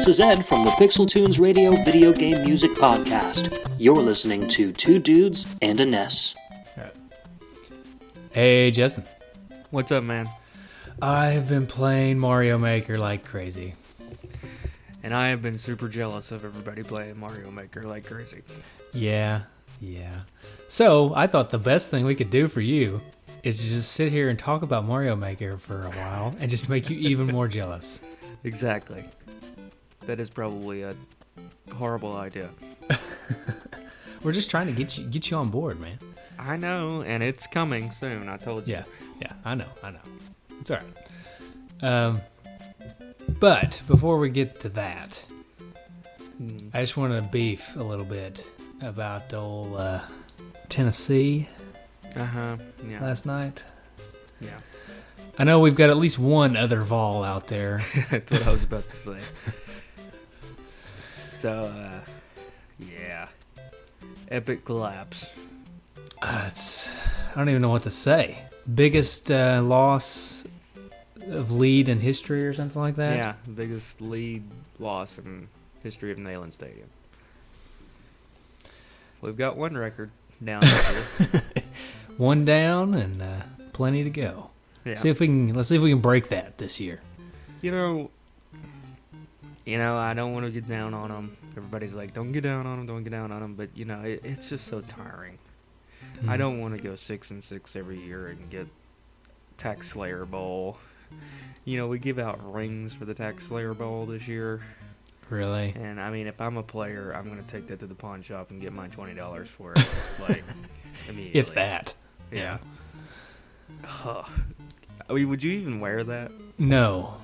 This is Ed from the Pixel Tunes Radio Video Game Music Podcast. You're listening to Two Dudes and a Ness. Hey, Justin. What's up, man? I've been playing Mario Maker like crazy. And I have been super jealous of everybody playing Mario Maker like crazy. Yeah. So, I thought the best thing we could do for you is to just sit here and talk about Mario Maker for a while and just make you even more jealous. Exactly. That is probably a horrible idea. We're just trying to get you on board, man. I know, and it's coming soon, I told you. Yeah, I know. It's all right. But before we get to that, I just want to beef a little bit about old Tennessee Yeah. last night. Yeah. I know we've got at least one other Vol out there. That's what I was about to say. So, yeah. Epic collapse. I don't even know what to say. Biggest loss of lead in history or something like that? Yeah, biggest lead loss in history of Neyland Stadium. We've got one record down there. One down and plenty to go. Yeah. Let's see if we can break that this year. You know, I don't want to get down on them. Everybody's like, don't get down on them. But, it's just so tiring. I don't want to go 6-6 every year and get Tax Slayer Bowl. We give out rings for the Tax Slayer Bowl this year. Really? And, if I'm a player, I'm going to take that to the pawn shop and get my $20 for it. Like, immediately. If that. Yeah. Would you even wear that? No.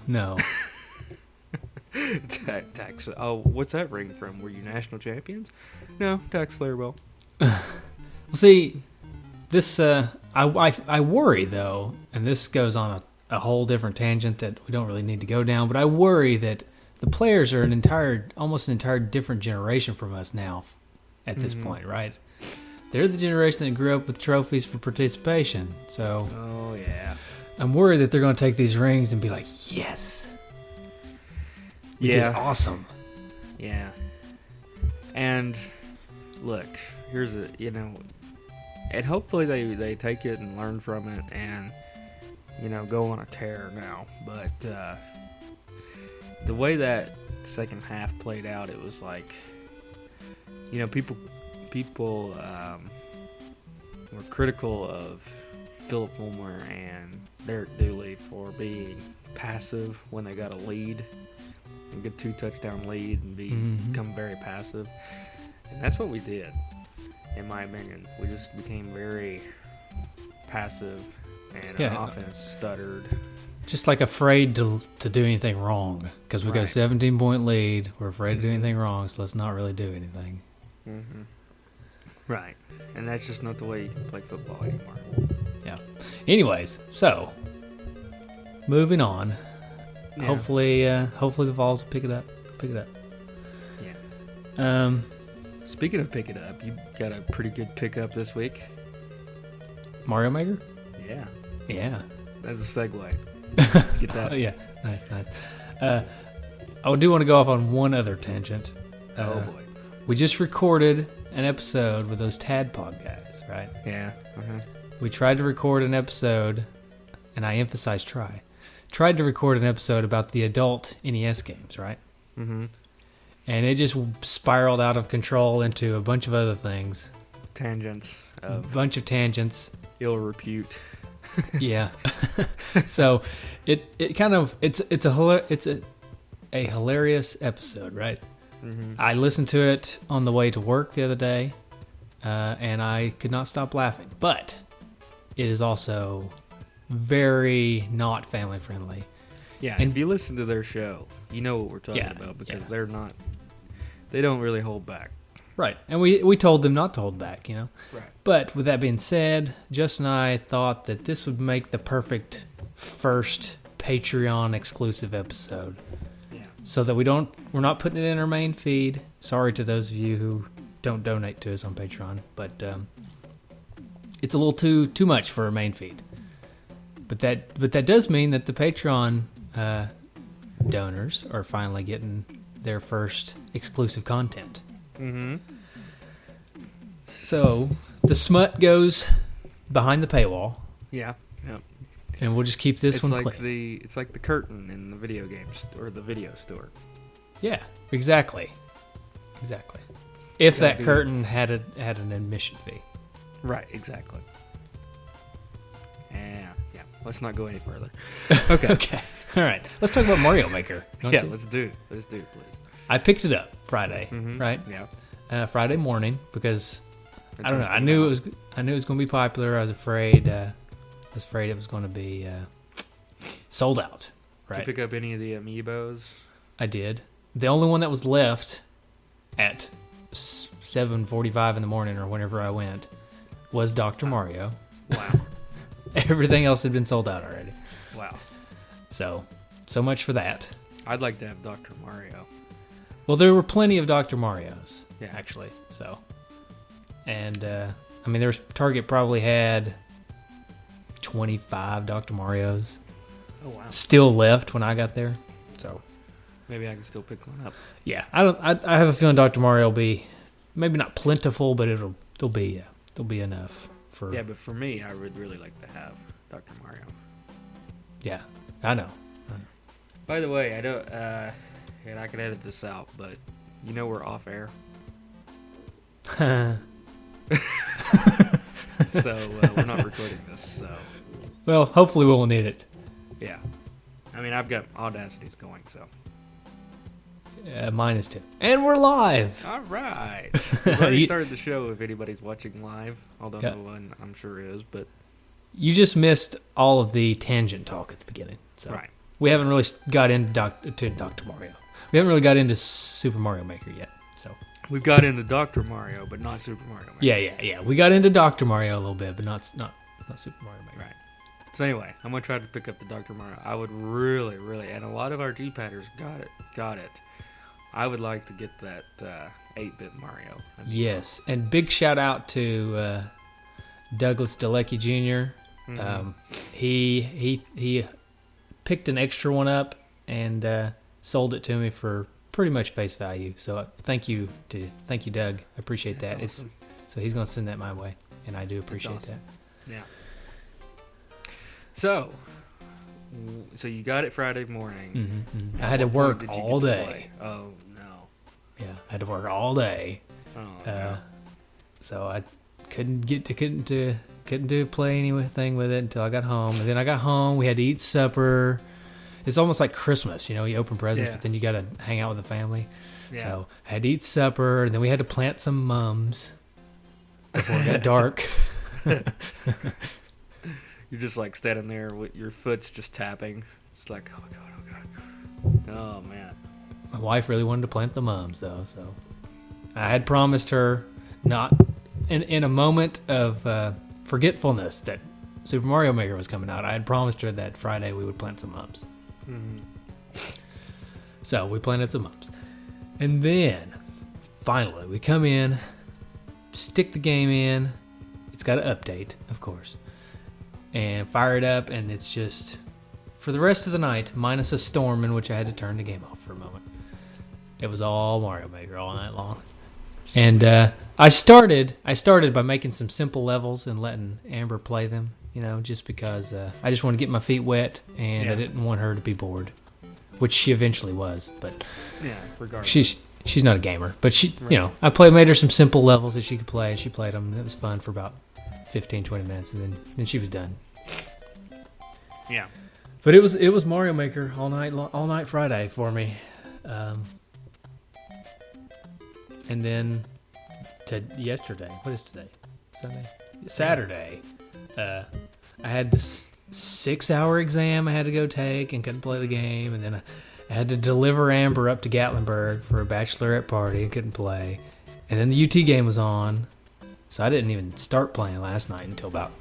Tax. Oh, what's that ring from? Were you national champions? No, Tax Slayer Bowl. Well, see, this I worry though, and this goes on a whole different tangent that we don't really need to go down. But I worry that the players are almost an entire different generation from us now. At this point, right? They're the generation that grew up with trophies for participation. So, oh yeah, I'm worried that they're going to take these rings and be like, yes, we did awesome. Yeah, and look, here's and hopefully they take it and learn from it and go on a tear now. But the way that second half played out, it was like people were critical of Philip Fulmer and Derek Dooley for being passive when they got a lead and get 2-touchdown lead and become very passive. And that's what we did, in my opinion. We just became very passive, and our offense stuttered. Just like afraid to do anything wrong because we've got a 17-point lead. We're afraid to do anything wrong, so let's not really do anything. Mm-hmm. Right, and that's just not the way you can play football anymore. Yeah. Anyways, so moving on. Yeah. Hopefully the Vols will pick it up. Yeah. Speaking of pick it up, you got a pretty good pickup this week. Mario Maker? Yeah. Yeah. That's a segue. Get that? Yeah. Nice. I do want to go off on one other tangent. Oh boy. We just recorded an episode with those Tadpog guys, right? Yeah. We tried to record an episode, and I emphasize tried to record an episode about the adult NES games, right? Mm-hmm. And it just spiraled out of control into a bunch of other things. Tangents. A bunch of tangents. Ill repute. Yeah. So it kind of it's a hilarious episode, right? Mm-hmm. I listened to it on the way to work the other day, and I could not stop laughing. But it is also very not family friendly. Yeah, and if you listen to their show, you know what we're talking about because they don't really hold back. Right, and we told them not to hold back, Right. But with that being said, Justin and I thought that this would make the perfect first Patreon exclusive episode. Yeah. So that we're not putting it in our main feed. Sorry to those of you who don't donate to us on Patreon, but it's a little too much for our main feed. But that does mean that the Patreon donors are finally getting their first exclusive content. Mm-hmm. So the smut goes behind the paywall, Yeah. Yep. and we'll just keep this It's one like clean. it's like the curtain in the video games or the video store. Yeah, exactly. If Gotta that be- curtain had an admission fee. Right. Exactly. Yeah. Let's not go any further. Okay. Okay. All right. Let's talk about Mario Maker. don't Yeah. you? Let's do it. Let's do it, please. I picked it up Friday, Mhm. right? Yeah. Friday morning because That's I don't know. when I it knew it came was going to be popular. I was afraid. It was going to be sold out. Did Right. you pick up any of the amiibos? I did. The only one that was left at 7:45 in the morning or whenever I went was Dr. Mario. Wow. Everything else had been sold out already. Wow. So much for that. I'd like to have Dr. Mario. Well, there were plenty of Dr. Marios, Yeah. actually. So, and I mean, Target probably had 25 Dr. Marios Oh wow. still left when I got there. So, Maybe I can still pick one up. yeah, I have a feeling Dr. Mario will be maybe not plentiful, but there'll be enough for. Yeah, but for me, I would really like to have Dr. Mario. Yeah, I know. By the way, I don't. And I can edit this out, but you know we're off air, so we're not recording this. So Well, hopefully we won't need it. yeah, I mean I've got Audacity's going, so Mine is too. And we're live. all right. We've already You- started the show. If anybody's watching live, although Yeah. no one I'm sure is, but You just missed all of the tangent talk at the beginning. So right. we haven't really got into Dr. Mario. We haven't really got into Super Mario Maker yet. So We've got into Dr. Mario, but not Super Mario Maker. yeah. We got into Dr. Mario a little bit, but not Super Mario Maker. Right. So anyway, I'm gonna try to pick up the Dr. Mario. I would really, and a lot of our G-padders got it. I would like to get that 8-bit Mario. That'd be Yes, and big shout out to Douglas Delecki Jr. Mhm. He picked an extra one up and sold it to me for pretty much face value. So thank you, Doug. I appreciate That's that. awesome. So he's gonna send that my way, and I do appreciate awesome. Yeah. So you got it Friday morning. that. I At had to what point work did you all get to day. play? Oh no. Yeah, I had to work all day. Oh no. So I couldn't play anything with it until I got home. And then I got home. We had to eat supper. It's almost like Christmas, you open presents, Yeah. but then you got to hang out with the family. Yeah. So I had to eat supper, and then we had to plant some mums before it got dark. You're just like standing there with your foot's just tapping. It's like, oh god. Oh man. My wife really wanted to plant the mums, though. So I had promised her, not in a moment of forgetfulness that Super Mario Maker was coming out, I had promised her that Friday we would plant some mums. Mm-hmm. So we planted some mums. And then, finally, we come in, stick the game in. It's got an update, of course. And fire it up, and it's just, for the rest of the night, minus a storm in which I had to turn the game off for a moment. It was all Mario Maker all night long. And I started by making some simple levels and letting Amber play them, just because I just want to get my feet wet, and Yeah. I didn't want her to be bored, which she eventually was. But Yeah, regardless. she's not a gamer, but she, Right. I made her some simple levels that she could play, and she played them. It was fun for about 15, 20 minutes, and then she was done. Yeah. But it was Mario Maker all night Friday for me, and then to yesterday. What is today? Sunday, Saturday. I had this 6-hour exam I had to go take and couldn't play the game, and then I had to deliver Amber up to Gatlinburg for a bachelorette party and couldn't play, and then the UT game was on, so I didn't even start playing last night until about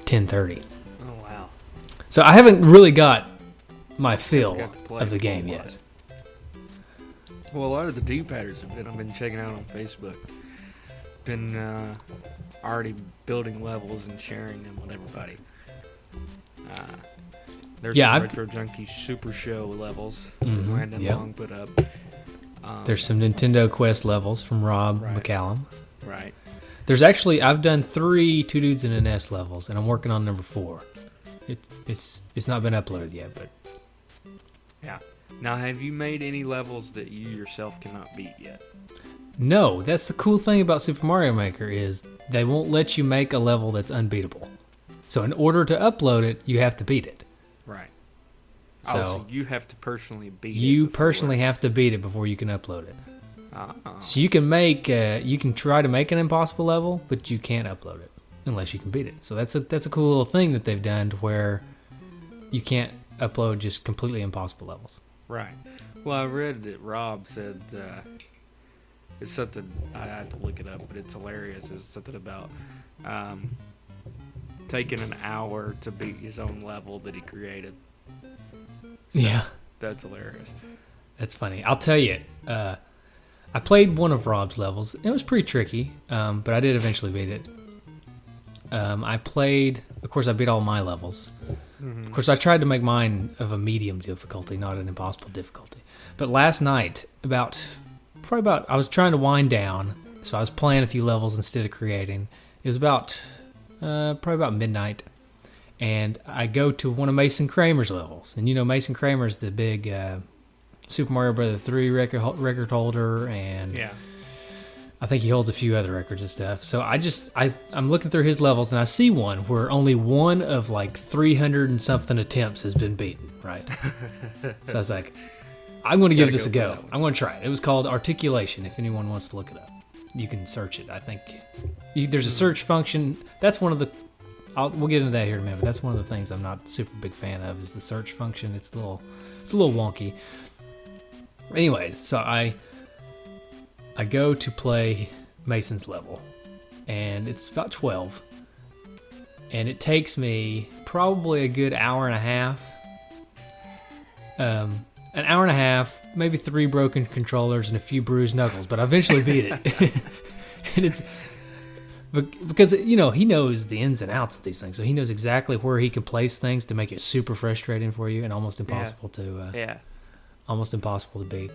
10:30. Oh wow. So I haven't really got my fill Got to play of the a game whole yet. lot. Well, a lot of the D-padders I've been checking out on Facebook. Been already building levels and sharing them with everybody. There's Yeah, some I've- Retro Junkie Super Show levels Mhm, Brandon yep. Long put up. There's some Nintendo Quest levels from Rob McCallum. Right. There's actually, I've done 3 Two Dudes in a Nest levels, and I'm working on number 4. It's not been uploaded yet, but yeah. Now, have you made any levels that you yourself cannot beat yet? no. That's the cool thing about Super Mario Maker is they won't let you make a level that's unbeatable. So in order to upload it, you have to beat it. Right. So you have to personally beat it. you personally have to beat it before you can upload it. Uh-uh. So you can you can try to make an impossible level, but you can't upload it unless you can beat it. So that's a cool little thing that they've done to where you can't upload just completely impossible levels. Right. Well, I read that Rob said it's something, I had to look it up, but it's hilarious. It's something about taking an hour to beat his own level that he created. So, yeah, that's hilarious. that's funny. I'll tell you. I played one of Rob's levels. It was pretty tricky, but I did eventually beat it. Of course, I beat all my levels. Mm-hmm. Of course, I tried to make mine of a medium difficulty, not an impossible difficulty. But last night, I was trying to wind down, so I was playing a few levels instead of creating. It was probably about midnight, and I go to one of Mason Kramer's levels. And Mason Kramer's the big Super Mario Bros. 3 record holder, and Yeah. I think he holds a few other records and stuff. So I'm looking through his levels, and I see one where only one of like 300 and something attempts has been beaten, right? So I was like, I'm going to give this a go. I'm going to try it. It was called Articulation, if anyone wants to look it up. You can search it, I think. There's a search function. That's one of the... we'll get into that here in a minute, but that's one of the things I'm not super big fan of is the search function. It's a little wonky. Anyways, so I go to play Mason's level, and it's about 12, and it takes me probably a good hour and a half. An hour and a half, maybe 3 broken controllers and a few bruised knuckles, but I eventually beat it. And it's because he knows the ins and outs of these things, so he knows exactly where he can place things to make it super frustrating for you and almost impossible almost impossible to beat.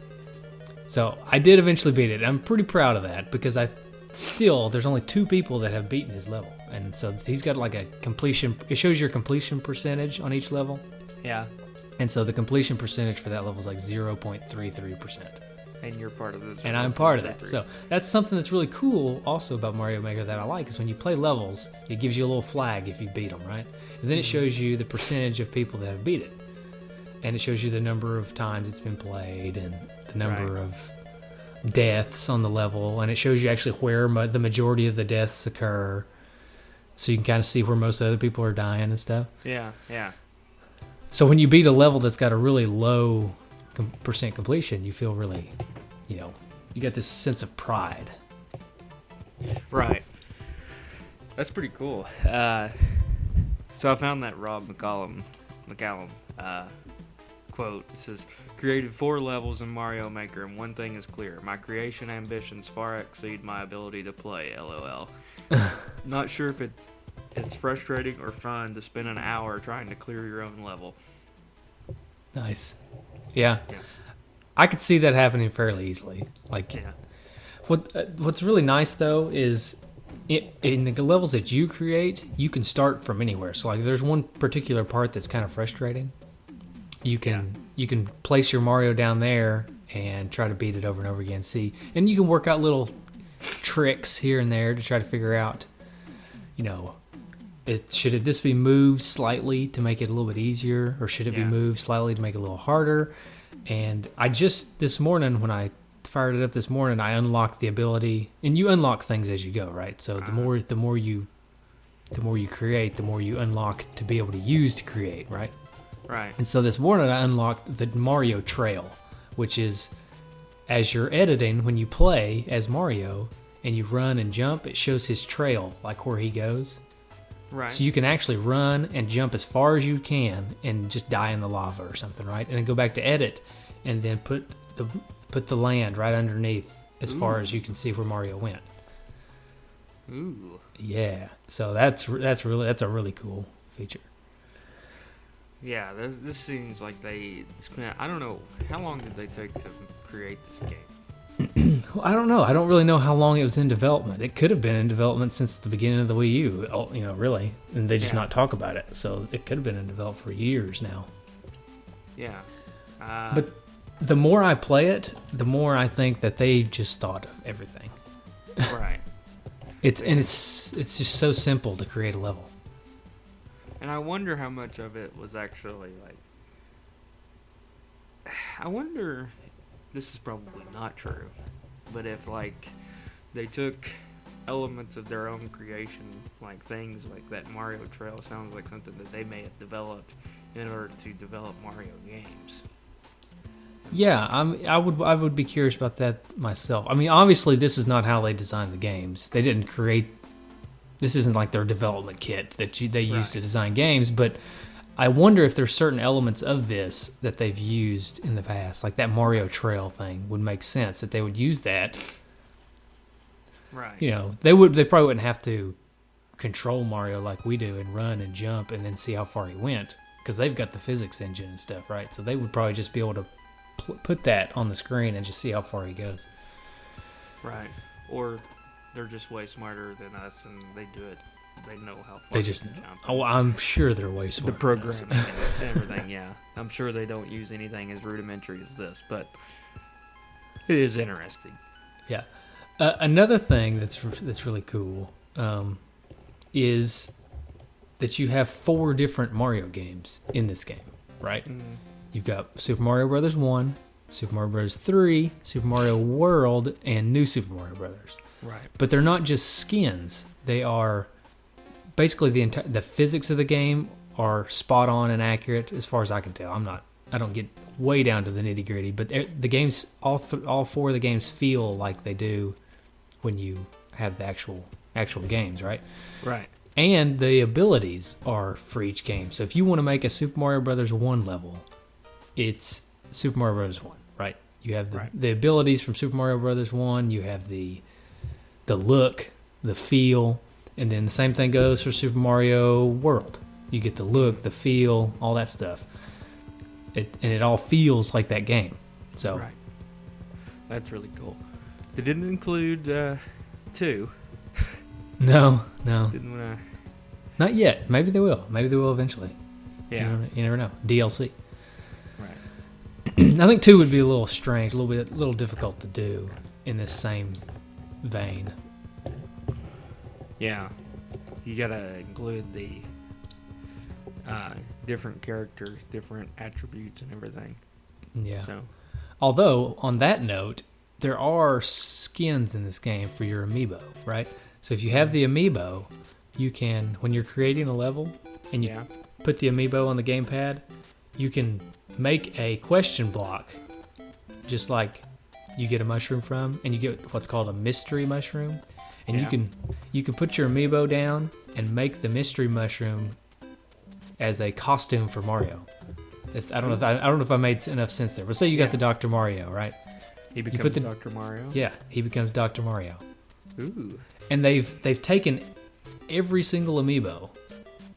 So I did eventually beat it. I'm pretty proud of that because there's only 2 people that have beaten his level, and so he's got like a completion. It shows your completion percentage on each level. Yeah. And so the completion percentage for that level is like 0.33%. And you're part of this. And I'm part of that. So that's something that's really cool also about Mario Maker that I like is when you play levels, it gives you a little flag if you beat them, right? And then it shows you the percentage of people that have beat it. And it shows you the number of times it's been played and the number of deaths on the level. And it shows you actually where the majority of the deaths occur. So you can kind of see where most other people are dying and stuff. Yeah, yeah. So when you beat a level that's got a really low percent completion, you feel really, you got this sense of pride. Right. That's pretty cool. So I found that Rob McCallum quote. It says, created 4 levels in Mario Maker, and one thing is clear. My creation ambitions far exceed my ability to play, LOL. Not sure if it's frustrating or fun to spend an hour trying to clear your own level. Nice. Yeah. I could see that happening fairly easily. What's really nice though is in the levels that you create, you can start from anywhere. So like there's one particular part that's kind of frustrating. You can place your Mario down there and try to beat it over and over again. And you can work out little tricks here and there to try to figure out, should this be moved slightly to make it a little bit easier, or should it be moved slightly to make it a little harder? And I just this morning, when I fired it up this morning, I unlocked the ability, and you unlock things as you go, right? So the more you create, the more you unlock to be able to use to create, right? Right. And so this morning I unlocked the Mario Trail, which is as you're editing, when you play as Mario and you run and jump, it shows his trail, like where he goes. Right. So you can actually run and jump as far as you can and just die in the lava or something, right? And then go back to edit and then put the land right underneath as far as you can see where Mario went. Ooh. Yeah. So that's a really cool feature. Yeah, this seems like they spent, I don't know, how long did they take to create this game? Well, I don't know. I don't really know how long it was in development. It could have been in development since the beginning of the Wii U, really. And they just not talk about it. So it could have been in development for years now. Yeah. But the more I play it, the more I think that they've just thought of everything. Right. It's just so simple to create a level. And I wonder how much of it was actually like. I wonder. This is probably not true, but if like they took elements of their own creation, like things like that Mario Trail sounds like something that they may have developed in order to develop Mario games. Yeah, I would be curious about that myself. I mean, obviously this is not how they designed the games. They didn't create. This isn't like their development kit that they used to design games, but I wonder if there's certain elements of this that they've used in the past, like that Mario Trail thing would make sense that they would use that. Right. They probably wouldn't have to control Mario like we do and run and jump and then see how far he went because they've got the physics engine and stuff, right? So they would probably just be able to put that on the screen and just see how far he goes. Right. Or they're just way smarter than us and they do it. They know how far they just can jump. Oh, I'm sure they're way smarter. The programming and everything, yeah. I'm sure they don't use anything as rudimentary as this, but it is interesting. Yeah. Another thing that's really cool is that you have 4 different Mario games in this game, right? Mm-hmm. You've got Super Mario Bros. 1, Super Mario Bros. 3, Super Mario World, and New Super Mario Bros. Right. But they're not just skins. They are basically the physics of the game are spot on and accurate as far as I can tell. I don't get way down to the nitty gritty, but the games, all 4 of the games feel like they do when you have the actual games, right? Right. And the abilities are for each game. So if you want to make a Super Mario Bros. 1 level, it's Super Mario Bros. 1, right? You have the abilities from Super Mario Bros. 1. You have the look, the feel, and then the same thing goes for Super Mario World. You get the look, the feel, all that stuff. It all feels like that game. So right. That's really cool. They didn't include 2. No. Didn't want to. Not yet. Maybe they will. Maybe they will eventually. Yeah. You never know. DLC. Right. I think 2 would be a little strange, a little difficult to do in this same vein. Yeah. You gotta include the different characters, different attributes, and everything. Yeah. So. Although on that note, there are skins in this game for your amiibo, right? So if you have the amiibo, you can, when you're creating a level and you put the amiibo on the gamepad, you can make a question block, just like you get a mushroom from, and you get what's called a mystery mushroom, and you can put your amiibo down and make the mystery mushroom as a costume for Mario. I don't know if I made enough sense there, but say you got the Dr. Mario, right? He becomes Dr. Mario? Yeah, he becomes Dr. Mario. Ooh. And they've taken every single amiibo,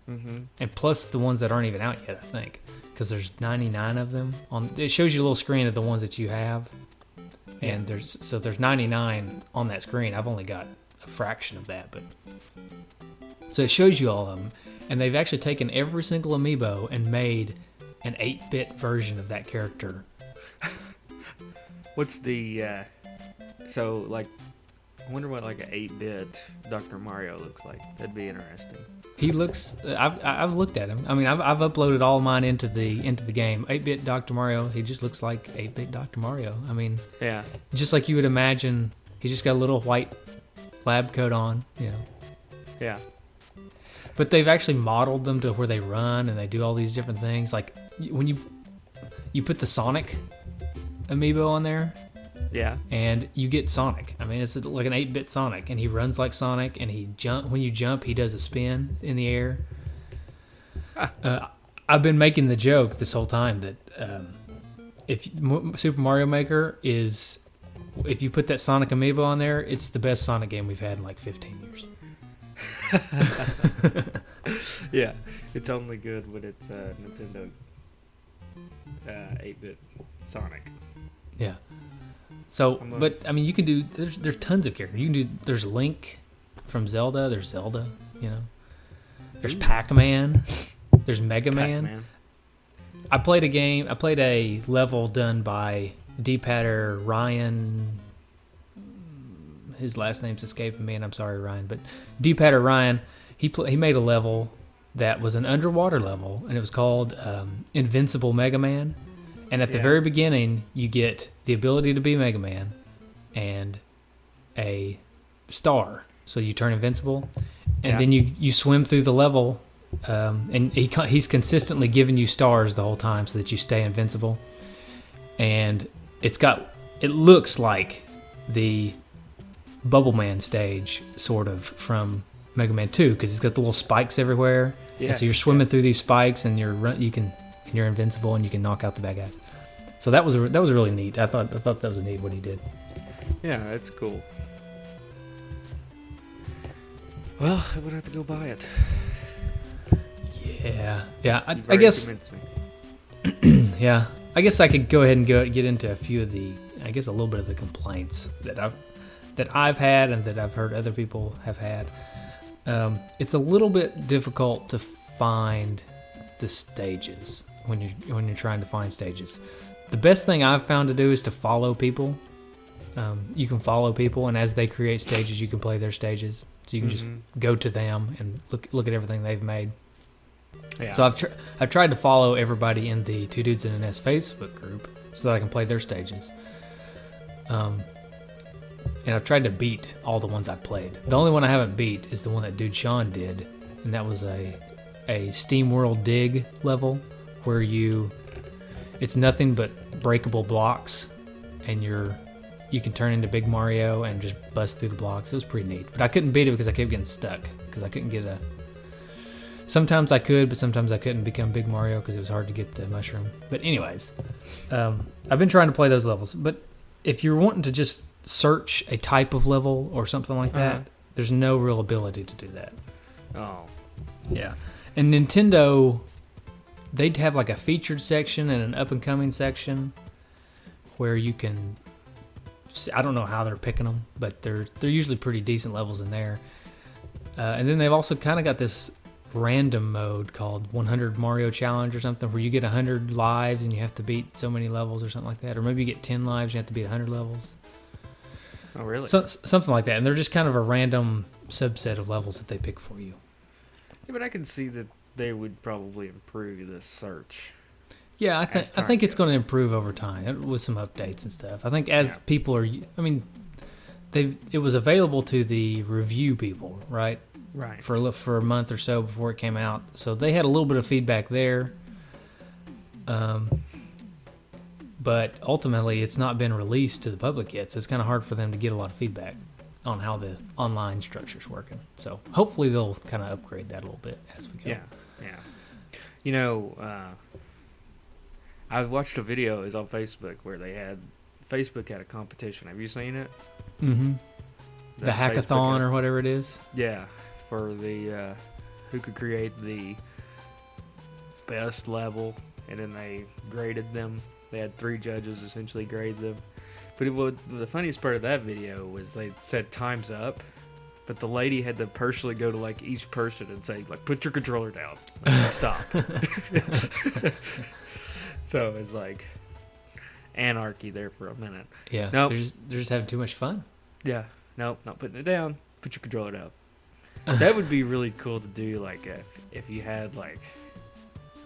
and plus the ones that aren't even out yet, I think, because there's 99 of them. It shows you a little screen of the ones that you have, and there's 99 on that screen. I've only got a fraction of that, but so it shows you all of them, and they've actually taken every single amiibo and made an 8-bit version of that character. What's the so like? I wonder what like an 8-bit Dr. Mario looks like. That'd be interesting. He looks. I've looked at him. I mean, I've uploaded all mine into the game. 8-bit Dr. Mario. He just looks like 8-bit Dr. Mario. I mean, yeah, just like you would imagine. He's just got a little white lab coat on. Yeah. But they've actually modeled them to where they run and they do all these different things. Like when you put the Sonic amiibo on there. Yeah. And you get Sonic. I mean, it's like an 8-bit Sonic, and he runs like Sonic, and when you jump, he does a spin in the air. I've been making the joke this whole time that if Super Mario Maker is, if you put that Sonic amiibo on there, it's the best Sonic game we've had in like 15 years. Yeah, it's only good when it's Nintendo 8-bit Sonic. Yeah. So, but I mean, you can do. There's tons of characters. You can do. There's Link from Zelda. There's Zelda. You know. There's Pac-Man. There's Mega Man. Pac-Man. I played a game. I played a level done by D-Padder Ryan. His last name's escaping me, and I'm sorry, Ryan. But D-Padder Ryan, he made a level that was an underwater level, and it was called Invincible Mega Man. And at the very beginning, you get the ability to be Mega Man and a star, so you turn invincible. And then you swim through the level, and he's consistently giving you stars the whole time so that you stay invincible. And it looks like the Bubble Man stage, sort of, from Mega Man 2, because it's got the little spikes everywhere. Yeah, and so you're swimming through these spikes, and you're invincible, and you can knock out the bad guys. So that was really neat. I thought that was neat what he did. Yeah, that's cool. Well, I would have to go buy it. Yeah. I guess. Yeah, I guess I could go ahead and get into a few of a little bit of the complaints that I've had and that I've heard other people have had. It's a little bit difficult to find the stages when you're trying to find stages. The best thing I've found to do is to follow people. You can follow people, and as they create stages, you can play their stages. So you can just go to them and look at everything they've made. Yeah. So I've tried to follow everybody in the Two Dudes and an S Facebook group so that I can play their stages. And I've tried to beat all the ones I played. The only one I haven't beat is the one that Dude Sean did, and that was a Steam World Dig level where it's nothing but breakable blocks, and you can turn into Big Mario and just bust through the blocks. It was pretty neat. But I couldn't beat it because I kept getting stuck. Because I couldn't get Sometimes I could, but sometimes I couldn't become Big Mario because it was hard to get the mushroom. But anyways, I've been trying to play those levels. But if you're wanting to just search a type of level or something like that, there's no real ability to do that. Oh. Yeah. And Nintendo, they'd have like a featured section and an up-and-coming section where you can... I don't know how they're picking them, but they're usually pretty decent levels in there. And then they've also kind of got this random mode called 100 Mario Challenge or something, where you get 100 lives and you have to beat so many levels or something like that. Or maybe you get 10 lives, you have to beat 100 levels. Oh, really? So, something like that. And they're just kind of a random subset of levels that they pick for you. Yeah, but I can see that they would probably improve the search. Yeah, I think it's going to improve over time with some updates and stuff. I think as people are, I mean, it was available to the review people, right? Right. For a month or so before it came out, so they had a little bit of feedback there. But ultimately, it's not been released to the public yet, so it's kind of hard for them to get a lot of feedback on how the online structure's working. So hopefully they'll kind of upgrade that a little bit as we go. Yeah. You know. I watched a video. It was on Facebook where Facebook had a competition. Have you seen it? Mm-hmm. The hackathon or whatever it is. Yeah, for the who could create the best level, and then they graded them. They had 3 judges essentially grade them. But the funniest part of that video was they said time's up, but the lady had to personally go to like each person and say like, put your controller down, like, stop. So it's like anarchy there for a minute. Yeah. Nope. They're just having too much fun. Yeah. Nope. Not putting it down. Put your controller down. That would be really cool to do. Like if you had like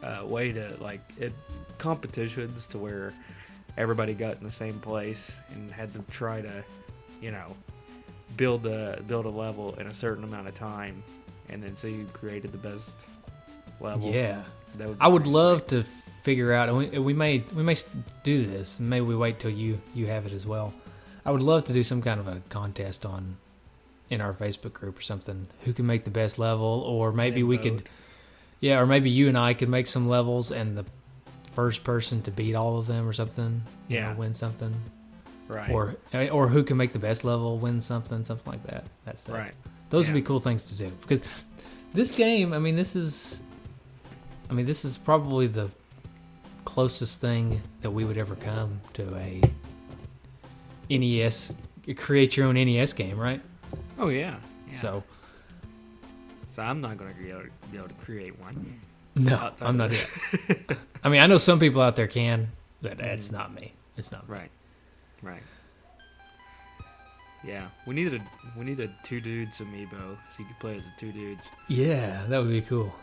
a way to like competitions to where everybody got in the same place and had to try to, build a level in a certain amount of time, and then see who created the best level. Yeah. I would love to figure out, and we may do this. Maybe we wait till you have it as well. I would love to do some kind of a contest in our Facebook group or something. Who can make the best level, or maybe we could, or maybe you and I could make some levels, and the first person to beat all of them or something, win something. Right. Or who can make the best level win something like that. That's that. Right. Those would be cool things to do, because this game, this is probably the closest thing that we would ever come to NES, create your own NES game, right? Oh yeah. So I'm not going to be able to create one. no, outside I'm of not. this. I mean, I know some people out there can, but it's not me. It's not me. Right. Yeah, we need a two dudes amiibo so you could play as the two dudes. Yeah, that would be cool.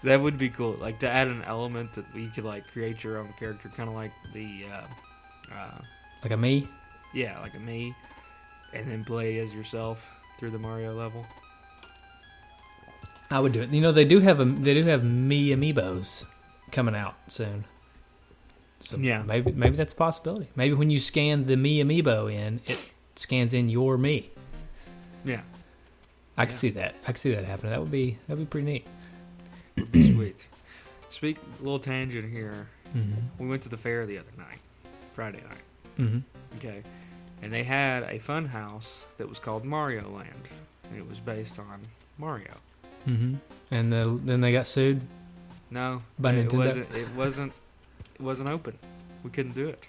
That would be cool. Like to add an element that you could like create your own character, kind of like the Like a me? yeah, like a me, and then play as yourself through the Mario level. I would do it. You know, they do have me amiibos coming out soon. So Yeah. maybe that's a possibility. Maybe when you scan the me amiibo in, it scans in your me. Yeah, I could see that. I could see that happening. That'd be pretty neat. sweet. Little tangent here. Mm-hmm. We went to the fair the other night, Friday night. Mm-hmm. Okay, and they had a fun house that was called Mario Land, and it was based on Mario. Mm-hmm. And then they got sued. No, By it Nintendo? It wasn't open. We couldn't do it.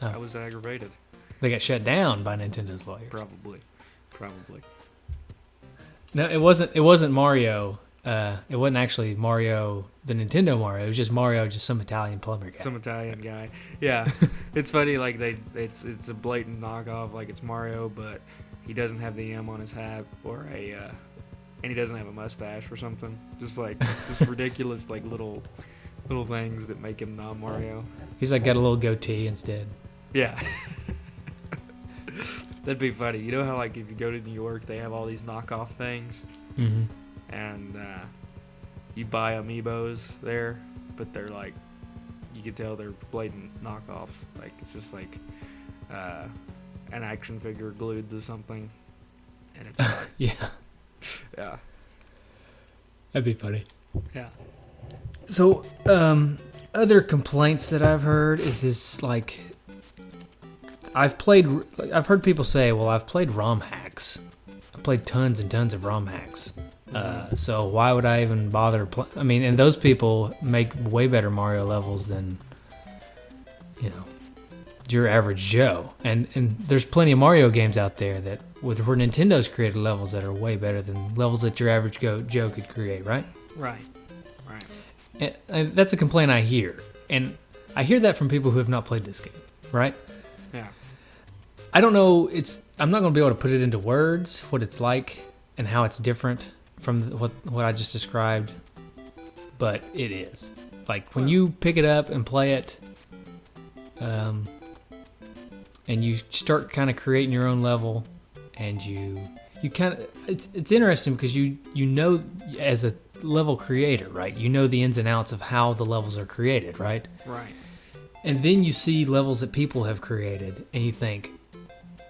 Oh. I was aggravated. They got shut down by Nintendo's lawyers. Probably. No, it wasn't Mario. It wasn't actually Mario, the Nintendo Mario. It was just Mario, just some Italian plumber guy. Some Italian guy. Yeah, it's funny. Like it's a blatant knockoff. Like it's Mario, but he doesn't have the M on his hat and he doesn't have a mustache or something. Just ridiculous like little things that make him not Mario. He's like got a little goatee instead. Yeah. That'd be funny. You know how like if you go to New York, they have all these knockoff things, Mm-hmm. and you buy amiibos there, but they're like, you can tell they're blatant knockoffs. Like it's just like an action figure glued to something, and it's not. Yeah, Yeah. that'd be funny. Yeah. So, other complaints that I've heard is this like, I've heard people say, well, I've played ROM hacks. I played tons and tons of ROM hacks. So why would I even bother I mean, and those people make way better Mario levels than, your average Joe. And there's plenty of Mario games out there that where Nintendo's created levels that are way better than levels that your average Joe could create, right? Right. And that's a complaint I hear. And I hear that from people who have not played this game, right? Yeah. I don't know. I'm not going to be able to put it into words what it's like and how it's different from what I just described, but it is. Like when you pick it up and play it, and you start kind of creating your own level, and you kind of it's interesting because you know as a level creator, right? You know the ins and outs of how the levels are created, right? Right. And then you see levels that people have created, and you think,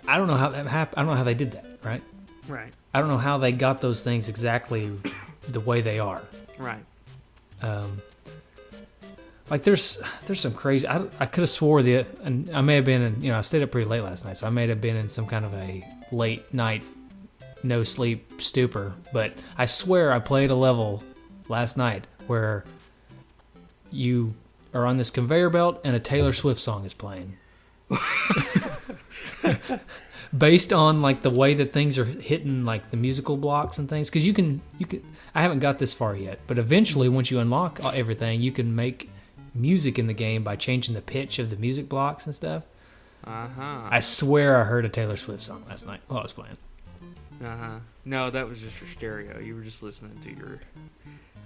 I don't know how that happened. I don't know how they did that, right? Right. I don't know how they got those things exactly the way they are. Right. Like there's some crazy. I could have swore and I may have been in. I stayed up pretty late last night, so I may have been in some kind of a late night, no sleep stupor. But I swear I played a level last night where you are on this conveyor belt and a Taylor Swift song is playing. Based on like the way that things are hitting like the musical blocks and things, because you can I haven't got this far yet, but eventually once you unlock everything, you can make music in the game by changing the pitch of the music blocks and stuff. I swear I heard a Taylor Swift song last night while I was playing. No, that was just your stereo. You were just listening to your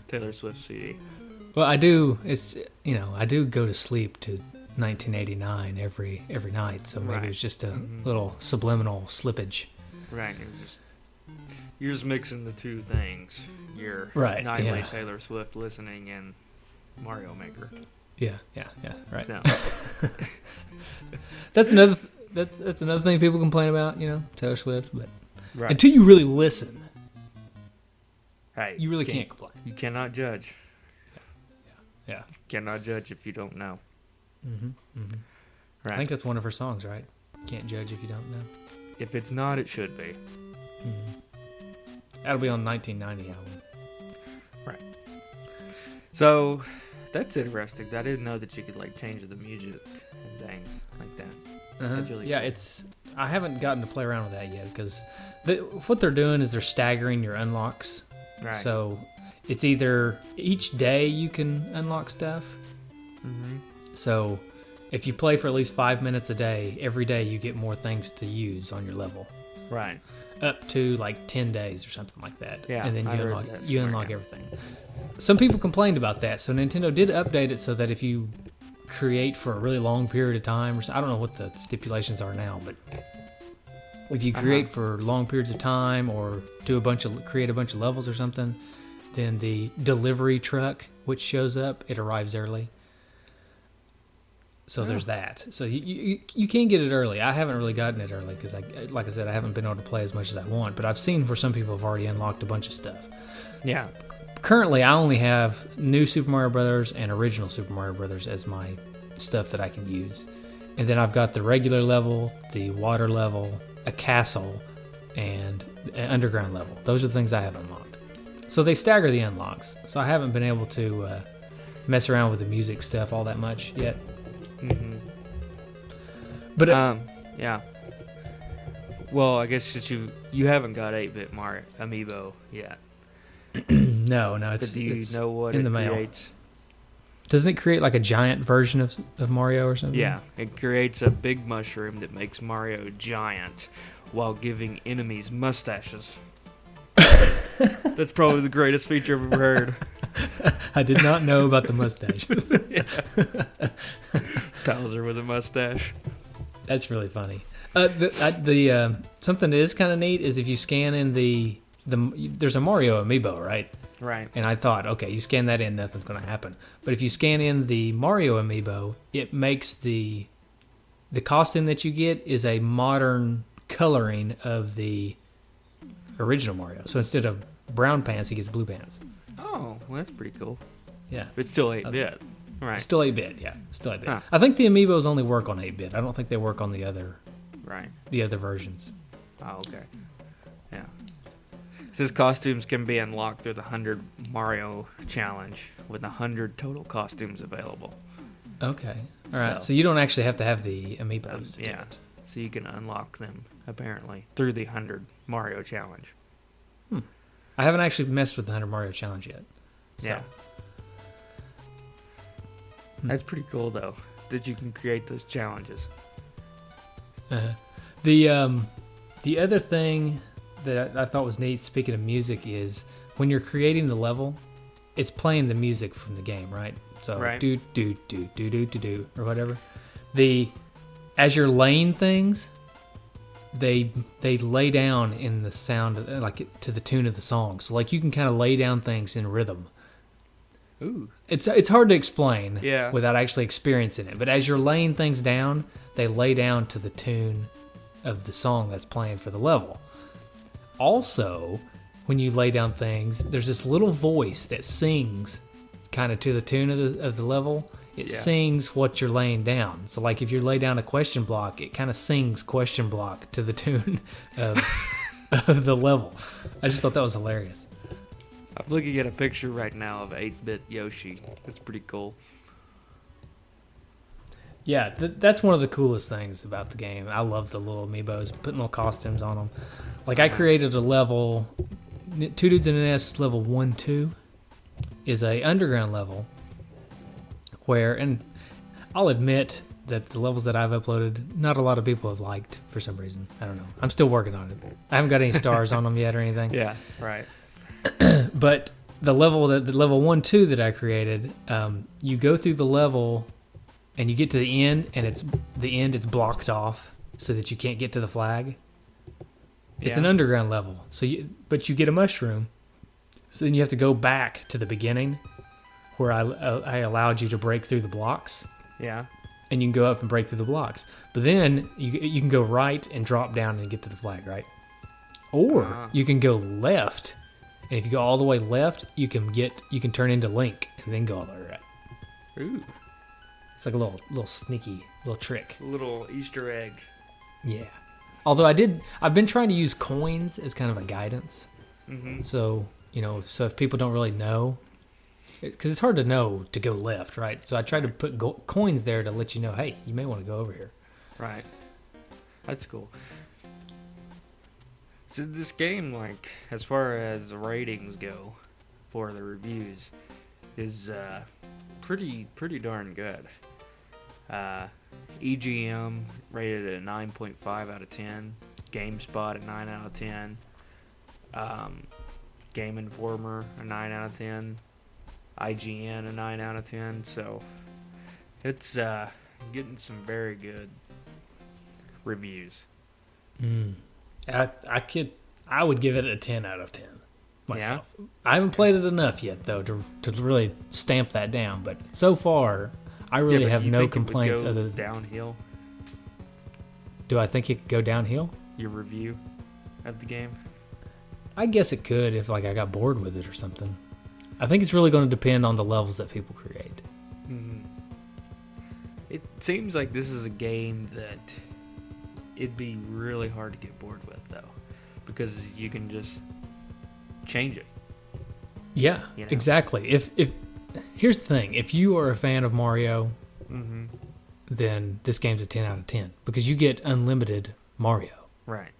Taylor Swift CD. Well, I do. I do go to sleep to 1989 every night, so maybe Right. it was just a little subliminal slippage. Right. It was just you're just mixing the two things. Your Right, nightly yeah. Taylor Swift listening and Mario Maker. Yeah, right. So, That's another thing people complain about, Taylor Swift, but right. until you really listen, Hey, you really can't complain. You cannot judge. Yeah. You cannot judge if you don't know. Right. I think that's one of her songs, right? Can't judge if you don't know. If it's not, it should be. That'll be on 1990 album. Right. So, That's interesting. I didn't know that you could like change the music and things like that. That's really yeah. cool. I haven't gotten to play around with that yet because what they're doing is they're staggering your unlocks. Right. So it's either each day you can unlock stuff. Mm-hmm. So if you play for at least 5 minutes a day, every day you get more things to use on your level. Right. Up to like 10 days or something like that. Yeah, and then I you heard unlock that you somewhere, unlock yeah. everything. Some people complained about that, so Nintendo did update it so that if you create for a really long period of time, or I don't know what the stipulations are now, but if you create for long periods of time or create a bunch of levels or something, then the delivery truck which shows up, it arrives early. So there's that. So you can get it early. I haven't really gotten it early because, like I said, I haven't been able to play as much as I want. But I've seen where some people have already unlocked a bunch of stuff. Yeah. Currently, I only have New Super Mario Brothers and Original Super Mario Brothers as my stuff that I can use. And then I've got the regular level, the water level, a castle, and an underground level. Those are the things I have unlocked. So they stagger the unlocks. So I haven't been able to mess around with the music stuff all that much yet. Mm-hmm. But yeah. Well, I guess since you haven't got 8-bit Mario Amiibo yet. no, it's. But do you know what in it the mail. creates? Doesn't it create like a giant version of Mario or something? Yeah, it creates a big mushroom that makes Mario giant while giving enemies mustaches. That's probably the greatest feature I've ever heard. I did not know about the mustaches. Bowser with a mustache. That's really funny. Something that is kind of neat is if you scan in there's a Mario amiibo, right? Right. And I thought, okay, you scan that in, nothing's going to happen. But if you scan in the Mario amiibo, it makes the costume that you get is a modern coloring of the original Mario. So instead of brown pants, he gets blue pants. Oh, well, that's pretty cool. Yeah. But it's still 8-bit. Right. Still 8-bit, yeah. Still 8-bit. Huh. I think the amiibos only work on 8-bit. I don't think they work on the other versions. Oh, okay. Yeah. It says costumes can be unlocked through the 100 Mario challenge with 100 total costumes available. Okay. All right. So you don't actually have to have the amiibos. To do Yeah. it. So you can unlock them, apparently, through the 100 Mario challenge. I haven't actually messed with the 100 Mario challenge yet. So. Yeah. That's pretty cool, though, that you can create those challenges. The other thing that I thought was neat, speaking of music, is when you're creating the level, it's playing the music from the game, right? So Right. do do do do do do do or whatever. As you're laying things, they lay down in the sound, like to the tune of the song. So like you can kind of lay down things in rhythm. Ooh. It's hard to explain Yeah. without actually experiencing it. But as you're laying things down, they lay down to the tune of the song that's playing for the level. Also, when you lay down things, there's this little voice that sings kind of to the tune of the level. It sings what you're laying down. So like if you lay down a question block, it kind of sings question block to the tune of, of the level. I just thought that was hilarious. I'm looking at a picture right now of 8-bit Yoshi. That's pretty cool. Yeah, that's one of the coolest things about the game. I love the little amiibos, putting little costumes on them. Like I created a level, Two Dudes in an S level 1-2 is a underground level where, and I'll admit that the levels that I've uploaded, not a lot of people have liked for some reason. I don't know. I'm still working on it. I haven't got any stars on them yet or anything. Yeah, right. But the level 1-2 that I created, you go through the level and you get to the end, and it's blocked off so that you can't get to the flag. It's an underground level, but you get a mushroom, so then you have to go back to the beginning where I allowed you to break through the blocks. Yeah. And you can go up and break through the blocks, but then you can go right and drop down and get to the flag, right? Or you can go left, and if you go all the way left, you can turn into Link and then go all the way right. Ooh. It's like a little sneaky little trick. A little Easter egg. Yeah. Although I've been trying to use coins as kind of a guidance. Mm-hmm. So if people don't really know, because it's hard to know to go left, right? So I tried to put coins there to let you know, hey, you may want to go over here. Right. That's cool. So this game, like, as far as the ratings go for the reviews, is pretty darn good. EGM rated at 9.5 out of 10. GameSpot at 9 out of 10. Game Informer a 9 out of 10. IGN a 9 out of 10. So it's getting some very good reviews. I would give it a 10 out of 10 myself. Yeah? I haven't played it enough yet though to really stamp that down, but so far I really have no complaints other than downhill. Do I think it could go downhill? Your review of the game? I guess it could if like I got bored with it or something. I think it's really going to depend on the levels that people create. Mm-hmm. It seems like this is a game that it'd be really hard to get bored with, though, because you can just change it. Yeah, you know? Exactly. If here's the thing: if you are a fan of Mario, mm-hmm. then this game's a 10 out of 10 because you get unlimited Mario. Right.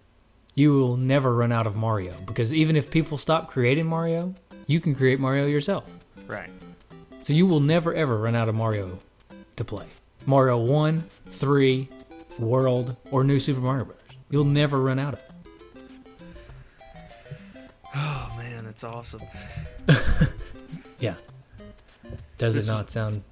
You will never run out of Mario because even if people stop creating Mario, you can create Mario yourself. Right. So you will never ever run out of Mario to play. Mario 1, 3, World, or New Super Mario Bros. You'll never run out of it. Oh man, that's awesome. Yeah. Does it not sound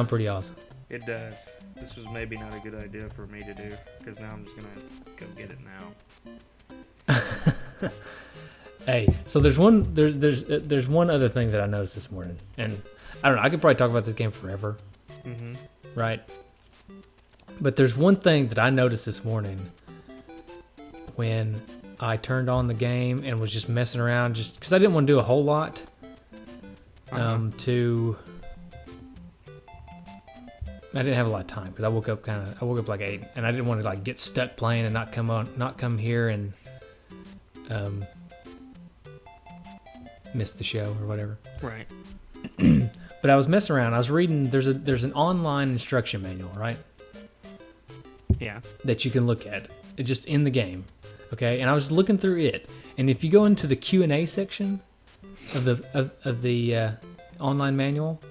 pretty awesome? It does. This was maybe not a good idea for me to do because now I'm just gonna go get it now. Hey, so there's one other thing that I noticed this morning, and I don't know. I could probably talk about this game forever, right? But there's one thing that I noticed this morning when I turned on the game and was just messing around, just because I didn't want to do a whole lot. I didn't have a lot of time because I woke up like 8, and I didn't want to like get stuck playing and not come here and miss the show or whatever. Right. But I was messing around. I was reading. There's an online instruction manual, right? Yeah. That you can look at. It's just in the game, okay? And I was looking through it, and if you go into the Q&A section of the online manual,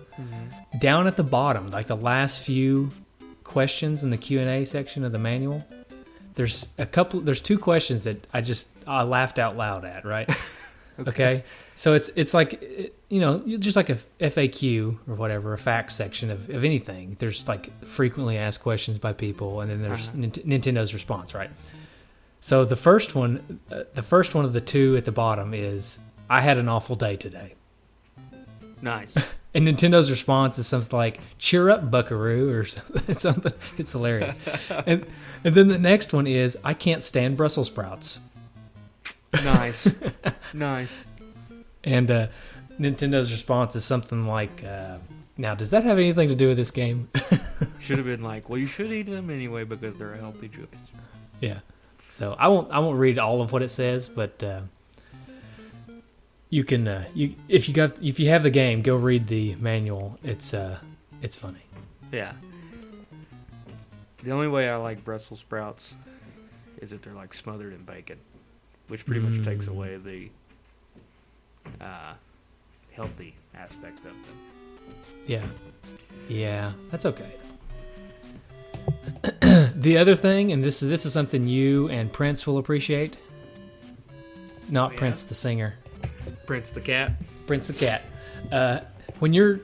down at the bottom, like the last few questions in the Q&A section of the manual, there's 2 questions that I laughed out loud at, right? Okay. So it's like, just like a FAQ or whatever, a facts section of anything. There's like frequently asked questions by people, and then there's Nintendo's response, right? So the first one of the 2 at the bottom is, I had an awful day today. Nice. And Nintendo's response is something like, cheer up, buckaroo, or something. It's hilarious. And then the next one is, I can't stand Brussels sprouts. Nice. Nice. And Nintendo's response is something like, now, does that have anything to do with this game? Should have been like, well, you should eat them anyway because they're a healthy choice. Yeah. So I won't read all of what it says, but you can if you have the game, go read the manual. It's funny. Yeah. The only way I like Brussels sprouts is if they're like smothered in bacon, which pretty much takes away the healthy aspect of them. Yeah, that's okay. The other thing, and this is something you and Prince will appreciate. Not Prince the singer. Prince the cat. Prince the cat. When you're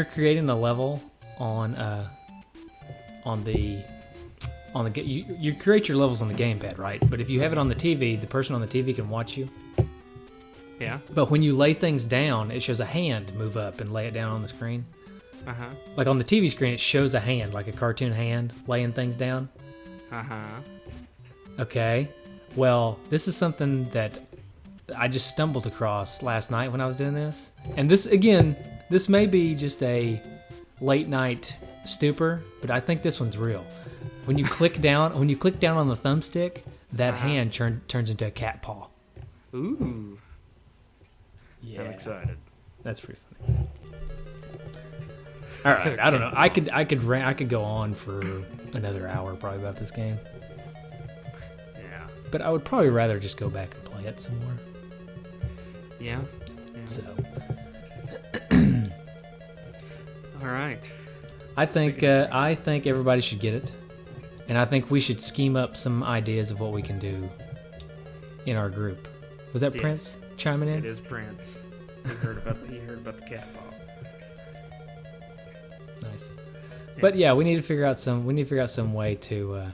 creating a level on the you create your levels on the gamepad, right? But if you have it on the TV, the person on the TV can watch you. Yeah. But when you lay things down, it shows a hand move up and lay it down on the screen. Like on the TV screen, it shows a hand, like a cartoon hand, laying things down. Okay. Well, this is something that I just stumbled across last night when I was doing this. And this may be just a late night stupor, but I think this one's real. When you click down on the thumbstick, that hand turns into a cat paw. Ooh. Yeah. I'm excited. That's pretty funny. All right, I don't know. I could go on for another hour probably about this game, Yeah. but I would probably rather just go back and play it some more. Yeah. So, All right. I think everybody should get it, and I think we should scheme up some ideas of what we can do in our group. Was that Yes. Prince chiming in? It is Prince. He heard about the cat ball. Nice. But yeah, we need to figure out some way to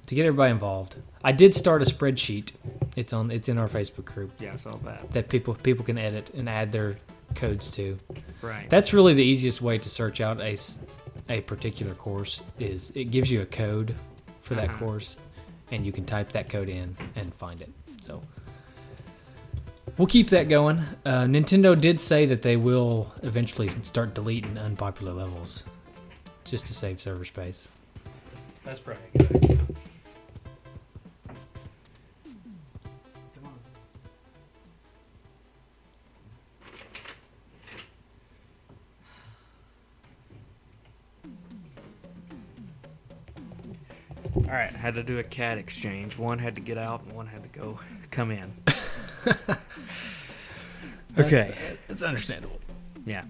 get everybody involved. I did start a spreadsheet. It's in our Facebook group Yeah, I saw that. that people can edit and add their codes to. Right. That's really the easiest way to search out a particular course. Is it gives you a code for that course, and you can type that code in and find it. So we'll keep that going. Nintendo did say that they will eventually start deleting unpopular levels just to save server space. That's pretty good. All right, had to do a cat exchange. One had to get out, and one had to come in. Okay. That's understandable. Yeah.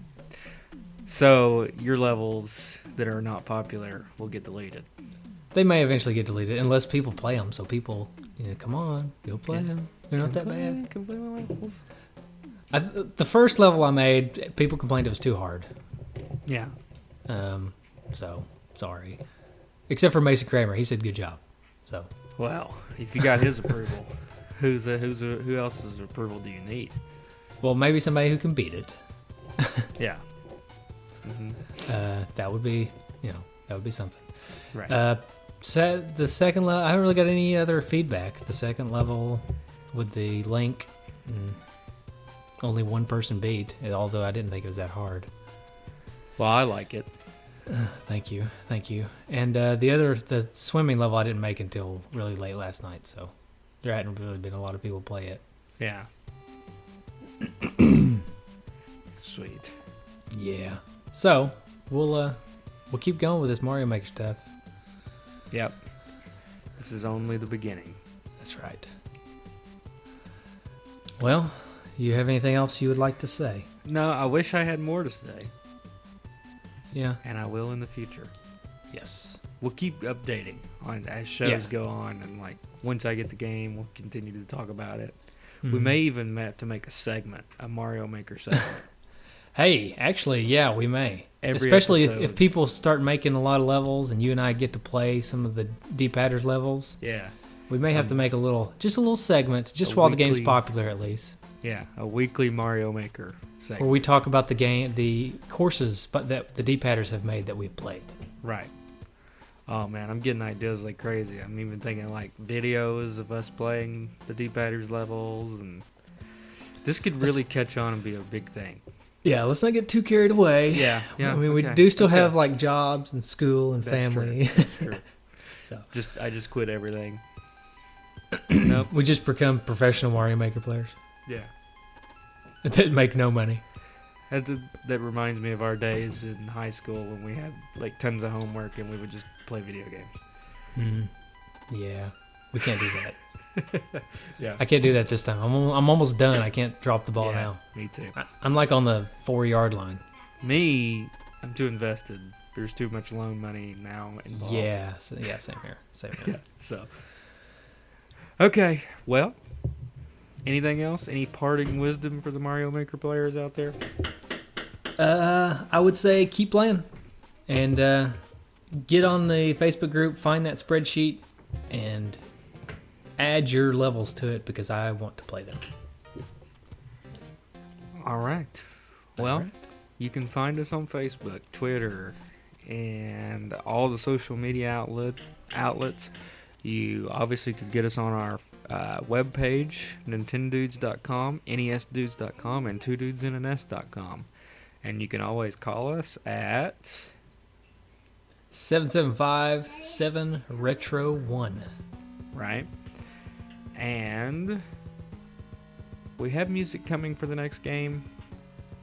So your levels that are not popular will get deleted. They may eventually get deleted unless people play them. So people, come on, go play them. They're not that bad. Can play my levels. The first level I made, people complained it was too hard. Yeah. So sorry. Except for Mason Kramer, he said good job. So Well, if you got his approval, who else's approval do you need? well, maybe somebody who can beat it. Yeah. That would be, that would be something. Right. The second level, I haven't really got any other feedback. The second level with the link, only one person beat, although I didn't think it was that hard. Well, I like it. Thank you. And the swimming level I didn't make until really late last night, so there hadn't really been a lot of people play it. Yeah. Sweet. Yeah. So we'll keep going with this Mario Maker stuff. Yep. This is only the beginning. That's right. Well, you have anything else you would like to say? No, I wish I had more to say, Yeah. and I will in the future. Yes. We'll keep updating on as shows go on, and once I get the game, we'll continue to talk about it. We may even have to make a segment, a Mario Maker segment. Hey, actually, yeah, we may. Every Especially if episode. people start making a lot of levels and you and I get to play some of the D-Padders levels. Yeah. We may have to make a little segment, just while the game's popular at least. Yeah, a weekly Mario Maker segment. Where we talk about the courses that the D-Padders have made that we've played. Right. Oh man, I'm getting ideas like crazy. I'm even thinking videos of us playing the D-Padders levels, and this could really catch on and be a big thing. Yeah, let's not get too carried away. Yeah. I mean, we do still have jobs and school and That's family. True. That's true. So I just quit everything. Nope. we just become professional Mario Maker players Yeah. that make no money. That reminds me of our days in high school when we had tons of homework and we would just play video games. Yeah, we can't do that. Yeah. I can't do that this time. I'm almost done. I can't drop the ball now. Me too. I'm on the 4-yard line. I'm too invested. There's too much loan money now involved. Yeah, same here. Yeah, so. Okay, well, anything else? Any parting wisdom for the Mario Maker players out there? I would say keep playing and get on the Facebook group, find that spreadsheet, and add your levels to it because I want to play them. All right. Well, you can find us on Facebook, Twitter, and all the social media outlets. You obviously could get us on our webpage, nintendodudes.com, nesdudes.com, and twodudesinaNest.com. And you can always call us at 775-7-RETRO-1. Right. And we have music coming for the next game.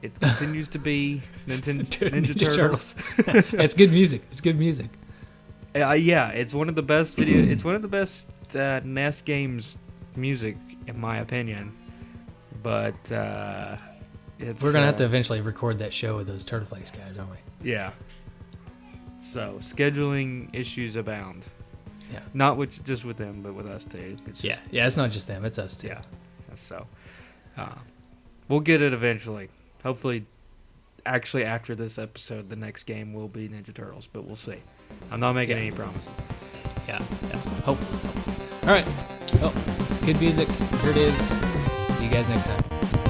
it continues to be Ninja Turtles. It's good music. It's good music. Yeah, it's one of the best video. It's one of the best NES games music, in my opinion. But it's, we're gonna have to eventually record that show with those Turtleflakes guys, aren't we? Yeah. So scheduling issues abound. Yeah. Not just with them, but with us too. It's just, yeah. It's not just them. It's us too. Yeah. So we'll get it eventually. Hopefully, actually after this episode, the next game will be Ninja Turtles, but we'll see. I'm not making any promises. Yeah. Hopefully. All right. Well, good music. Here it is. See you guys next time.